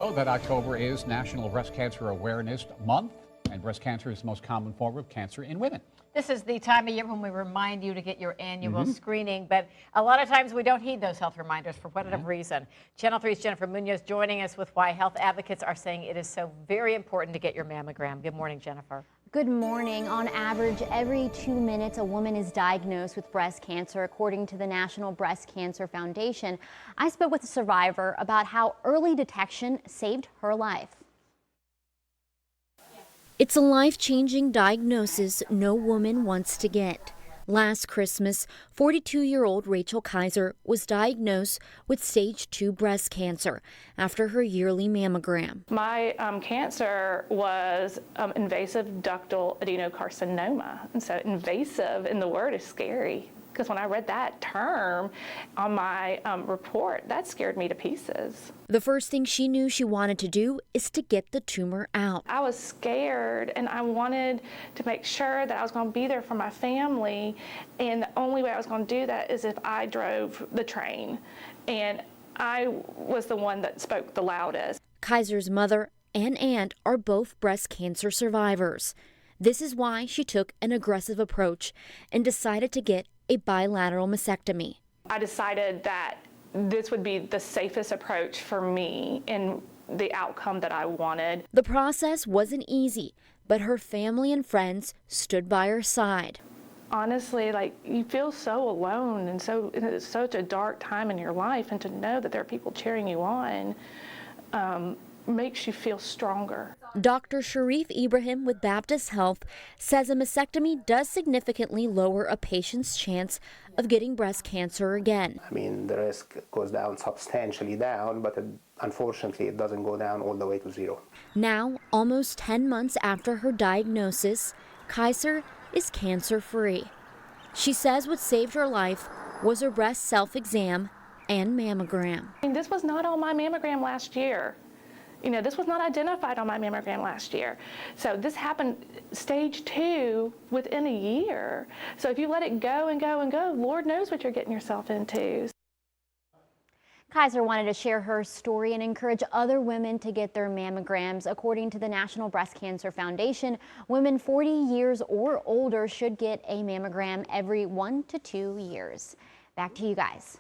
Oh, that October is National Breast Cancer Awareness Month, and breast cancer is the most common form of cancer in women. This is the time of year when we remind you to get your annual screening, but a lot of times we don't heed those health reminders for whatever reason. Channel 3's Jennifer Munoz joining us with why health advocates are saying it is so very important to get your mammogram. Good morning, Jennifer. Good morning. On average, every 2 minutes, a woman is diagnosed with breast cancer, according to the National Breast Cancer Foundation. I spoke with a survivor about how early detection saved her life. It's a life-changing diagnosis no woman wants to get. Last Christmas, 42-year-old Rachel Kaiser was diagnosed with stage 2 breast cancer after her yearly mammogram. My cancer was invasive ductal adenocarcinoma. And so invasive in the word is scary, because when I read that term on my report, that scared me to pieces. The first thing she knew she wanted to do is to get the tumor out. I was scared, and I wanted to make sure that I was going to be there for my family, and the only way I was going to do that is if I drove the train, and I was the one that spoke the loudest. Kaiser's mother and aunt are both breast cancer survivors. This is why she took an aggressive approach and decided to get a bilateral mastectomy. I decided that this would be the safest approach for me and the outcome that I wanted. The process wasn't easy, but her family and friends stood by her side. Honestly, you feel so alone, and it's such a dark time in your life, and to know that there are people cheering you on makes you feel stronger. Dr. Sharif Ibrahim with Baptist Health says a mastectomy does significantly lower a patient's chance of getting breast cancer again. I mean, the risk goes down substantially down, but unfortunately it doesn't go down all the way to zero. Now, almost 10 months after her diagnosis, Kaiser is cancer-free. She says what saved her life was a breast self-exam and mammogram. I mean, this was not on my mammogram last year. You know, this was not identified on my mammogram last year. So this happened stage 2 within a year. So if you let it go and go and go, Lord knows what you're getting yourself into. Kaiser wanted to share her story and encourage other women to get their mammograms. According to the National Breast Cancer Foundation, women 40 years or older should get a mammogram every 1 to 2 years. Back to you guys.